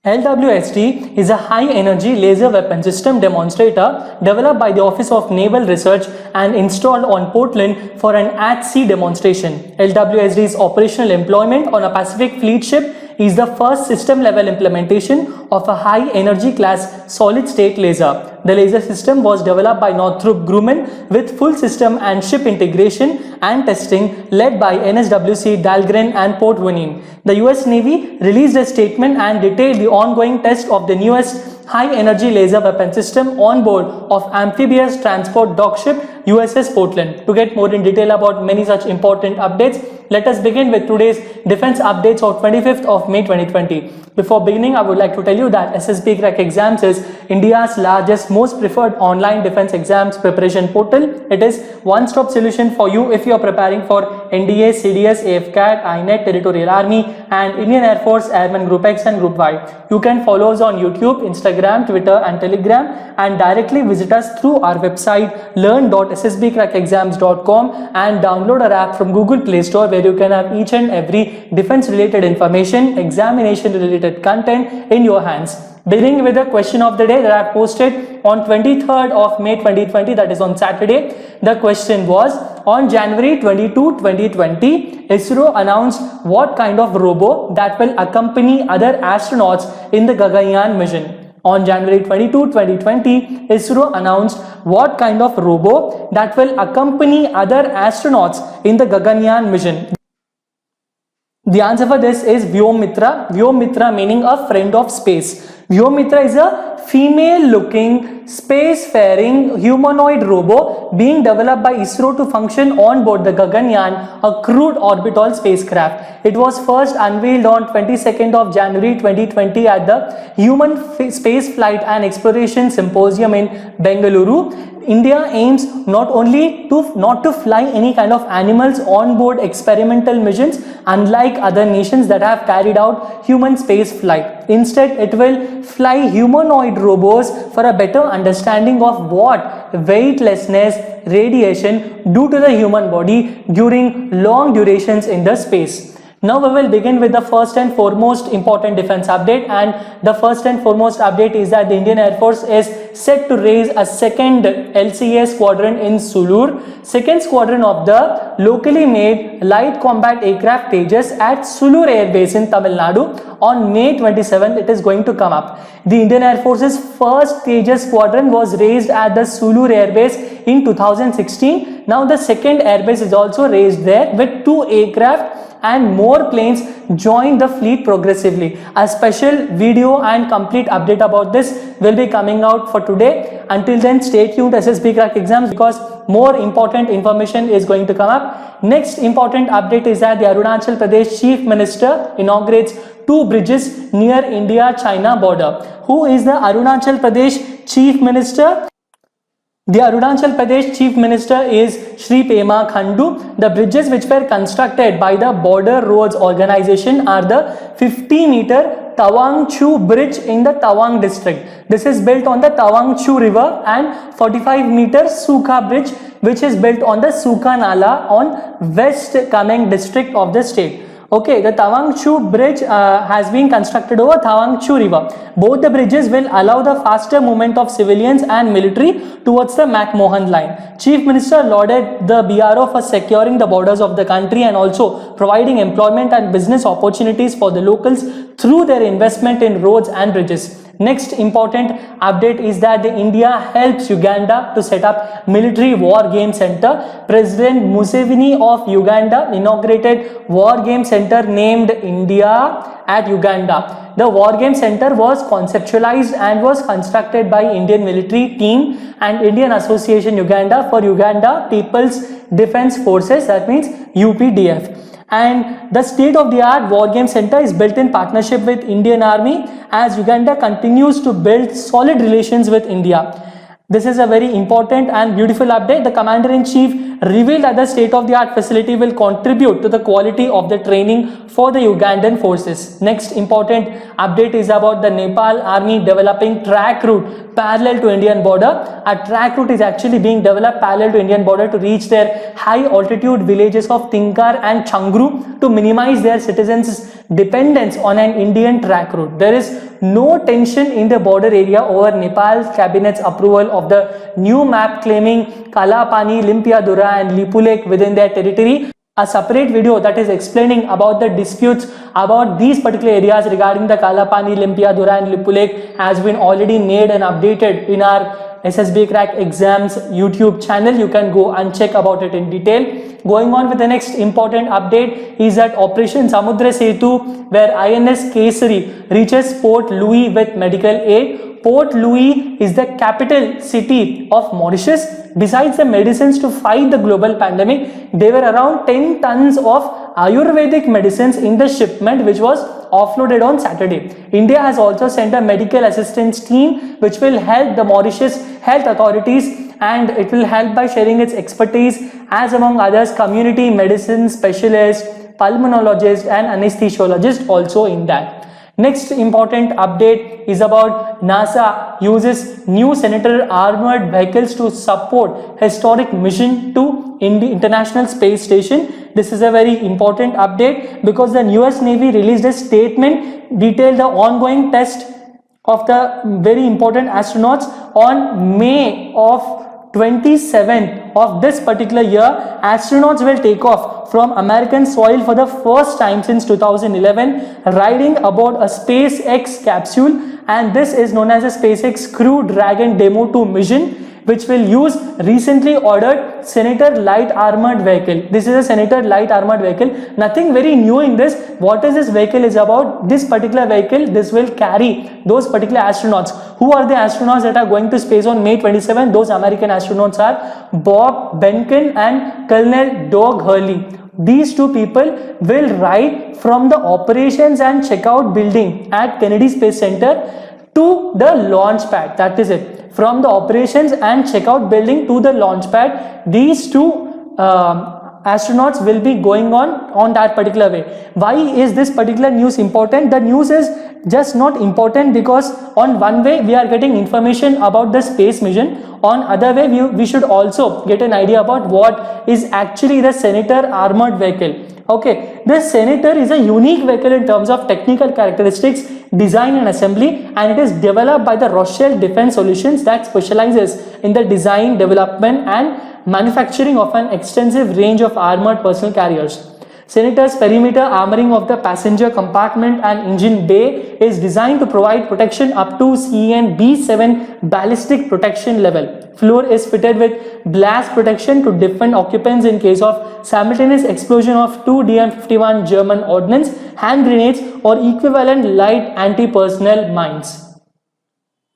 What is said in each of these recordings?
LWSD is a high-energy laser weapon system demonstrator developed by the Office of Naval Research and installed on Portland for an at-sea demonstration. LWSD's operational employment on a Pacific Fleet ship is the first system-level implementation of a high-energy class solid-state laser. The laser system was developed by Northrop Grumman with full system and ship integration and testing led by NSWC Dahlgren and Port Hueneme. The US Navy released a statement and detailed the ongoing test of the newest high-energy laser weapon system on board of amphibious transport dock ship USS Portland. To get more in detail about many such important updates, let us begin with today's defense updates of 25th of May 2020. Before beginning, I would like to tell you that ssbcrack exams is India's largest, most preferred online defense exams preparation portal. It is one-stop solution for you if you are preparing for NDA, CDS, AFCAT, INET, Territorial Army and Indian Air Force Airman Group X and Group Y. You can follow us on YouTube, Instagram, Twitter and Telegram and directly visit us through our website learn.ssbcrackexams.com and download our app from Google Play Store where you can have each and every defense related information, examination related content in your hands. Beginning with the question of the day that I have posted on 23rd of May 2020, that is on Saturday. The question was, on January 22, 2020, ISRO announced what kind of robo that will accompany other astronauts in the Gaganyaan mission. On January 22, 2020, ISRO announced what kind of robo that will accompany other astronauts in the Gaganyaan mission. The answer for this is Vyomitra. Vyomitra meaning a friend of space. Vyomitra is a female-looking, space-faring humanoid robo being developed by ISRO to function on board the Gaganyaan, a crewed orbital spacecraft. It was first unveiled on 22nd of January 2020 at the Human Space Flight and Exploration Symposium in Bengaluru. India aims not to fly any kind of animals on board experimental missions, unlike other nations that have carried out human space flight. Instead, it will fly humanoid robots for a better understanding of what weightlessness, radiation do to the human body during long durations in the space. Now we will begin with the first and foremost important defense update, and the first and foremost update is that the Indian Air Force is set to raise a second LCA Squadron in Sulur, second squadron of the locally made light combat aircraft Tejas at Sulur Air Base in Tamil Nadu. On May 27th, it is going to come up. The Indian Air Force's first Tejas squadron was raised at the Sulur Air Base in 2016. Now the second airbase is also raised there with 2 aircraft and more planes join the fleet progressively. A special video and complete update about this will be coming out for today. Until then, stay tuned to SSB Crack Exams because more important information is going to come up. Next important update is that the Arunachal Pradesh Chief Minister inaugurates 2 bridges near India-China border. Who is the Arunachal Pradesh Chief Minister? The Arunachal Pradesh Chief Minister is Shri Pema Khandu. The bridges which were constructed by the Border Roads Organization are the 50-meter Tawang Chu Bridge in the Tawang district. This is built on the Tawang Chu River, and 45-meter Sukha Bridge which is built on the Sukha Nala on West Kameng district of the state. Okay, the Tawang Chu Bridge has been constructed over Tawang Chu River. Both the bridges will allow the faster movement of civilians and military towards the McMahon line. Chief Minister lauded the BRO for securing the borders of the country and also providing employment and business opportunities for the locals through their investment in roads and bridges. Next important update is that India helps Uganda to set up military Wargames Center. President Museveni of Uganda inaugurated Wargames Center named India at Uganda. The Wargames Center was conceptualized and was constructed by Indian military team and Indian Association Uganda for Uganda People's Defence Forces, that means UPDF. And the state-of-the-art Wargames Center is built in partnership with Indian Army as Uganda continues to build solid relations with India. This is a very important and beautiful update. The Commander-in-Chief revealed that the state-of-the-art facility will contribute to the quality of the training for the Ugandan forces. Next important update is about the Nepal Army developing track route parallel to Indian border. A track route is actually being developed parallel to Indian border to reach their high altitude villages of Tinkar and Changru to minimize their citizens' dependence on an Indian track route. There is no tension in the border area over Nepal's cabinet's approval of the new map claiming Kalapani, Limpiadura and Lipulek within their territory. A separate video that is explaining about the disputes about these particular areas regarding the Kalapani, Limpiadura and Lipulek has been already made and updated in our SSB Crack Exams YouTube channel. You can go and check about it in detail. Going on with the next important update is that Operation Samudra Setu, where INS Kesari reaches Port Louis with medical aid. Port Louis is the capital city of Mauritius. Besides the medicines to fight the global pandemic, there were around 10 tons of Ayurvedic medicines in the shipment which was offloaded on Saturday. India has also sent a medical assistance team which will help the Mauritius health authorities, and it will help by sharing its expertise as among others community medicine specialists, pulmonologists and anesthesiologists also in that. Next important update is about NASA uses new Senator armored vehicles to support historic mission to International Space Station. This is a very important update because the US Navy released a statement detailed the ongoing test of the very important astronauts on May of 27th of this particular year. Astronauts will take off from American soil for the first time since 2011, riding aboard a SpaceX capsule, and this is known as a SpaceX Crew Dragon Demo 2 mission, which will use recently ordered Senator light armored vehicle. This is a Senator light armored vehicle. Nothing very new in this. What is this vehicle is about? This particular vehicle, this will carry those particular astronauts. Who are the astronauts that are going to space on May 27? Those American astronauts are Bob Behnken and Colonel Doug Hurley. These two people will ride from the operations and checkout building at Kennedy Space Center to the launch pad. That is it. From the operations and checkout building to the launch pad, these two astronauts will be going on that particular way. Why is this particular news important? The news is just not important because on one way we are getting information about the space mission, on other way we should also get an idea about what is actually the Senator armored vehicle. Okay, the Senator is a unique vehicle in terms of technical characteristics, design and assembly, and it is developed by the Rochelle Defense Solutions that specializes in the design, development and manufacturing of an extensive range of armored personal carriers. Senator's perimeter armoring of the passenger compartment and engine bay is designed to provide protection up to CN B7 ballistic protection level. Floor is fitted with blast protection to defend occupants in case of simultaneous explosion of 2 DM-51 German ordnance, hand grenades or equivalent light anti-personnel mines.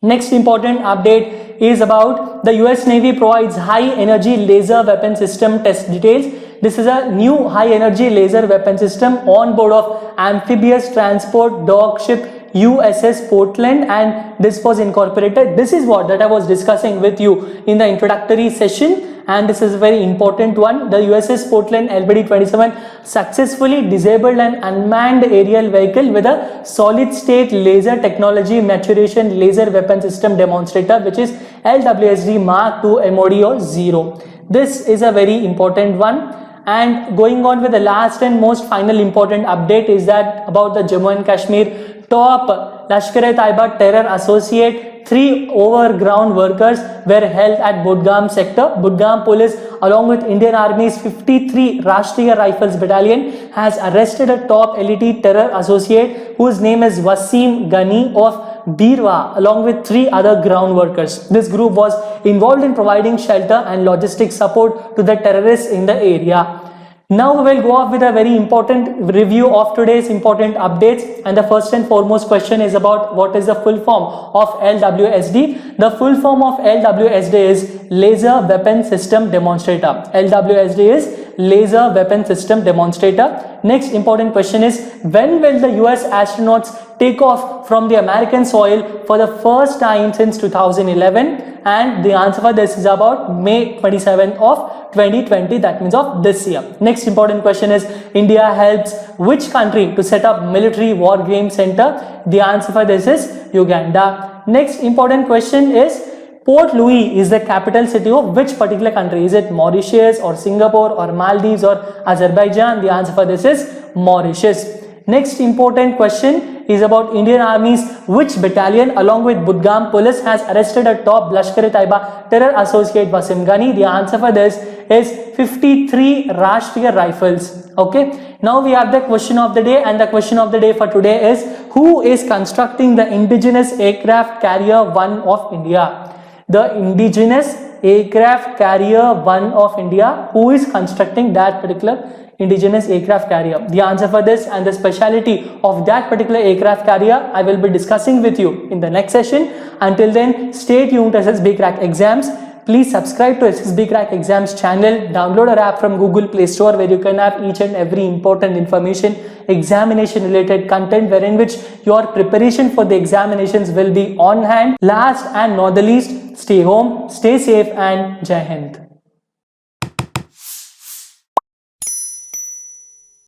Next important update is about the US Navy provides high energy laser weapon system test details. This is a new high energy laser weapon system on board of amphibious transport dog ship USS Portland, and this was incorporated. This is what that I was discussing with you in the introductory session, and this is a very important one. The USS Portland LBD-27 successfully disabled an unmanned aerial vehicle with a solid state laser technology maturation laser weapon system demonstrator, which is LWSD Mark II MOD 0. This is a very important one. And going on with the last and most final important update is that about the Jammu and Kashmir top Lashkar Terror associate 3 overground workers were held at Budgam sector. Budgam police along with Indian Army's 53 Rashtriya Rifles Battalion has arrested a top elite terror associate whose name is Wasim Ghani of Birwa along with 3 other ground workers. This group was involved in providing shelter and logistic support to the terrorists in the area. Now we will go off with a very important review of today's important updates, and the first and foremost question is about what is the full form of LWSD. The full form of LWSD is Laser Weapon System Demonstrator. LWSD is Laser Weapon System Demonstrator. Next important question is, when will the US astronauts take off from the American soil for the first time since 2011? And the answer for this is about May 27th of 2020, that means of this year. Next important question is, India helps which country to set up military war game center? The answer for this is Uganda. Next important question is, Port Louis is the capital city of which particular country? Is it Mauritius or Singapore or Maldives or Azerbaijan? The answer for this is Mauritius. Next important question is about Indian Army's which battalion along with Budgam police has arrested a top Lashkar Terror associate Wasim Ghani? The answer for this is 53 Rashtriya Rifles. Okay, now we have the question of the day, and the question of the day for today is, who is constructing the indigenous aircraft carrier 1 of India? The indigenous aircraft carrier 1 of India, who is constructing that particular indigenous aircraft carrier? The answer for this and the speciality of that particular aircraft carrier I will be discussing with you in the next session. Until then, stay tuned to SSB Crack Exams. Please subscribe to SSB Crack Exams channel. Download our app from Google Play Store where you can have each and every important information, examination related content, wherein which your preparation for the examinations will be on hand. Last and not the least, stay home, stay safe, and Jai Hind.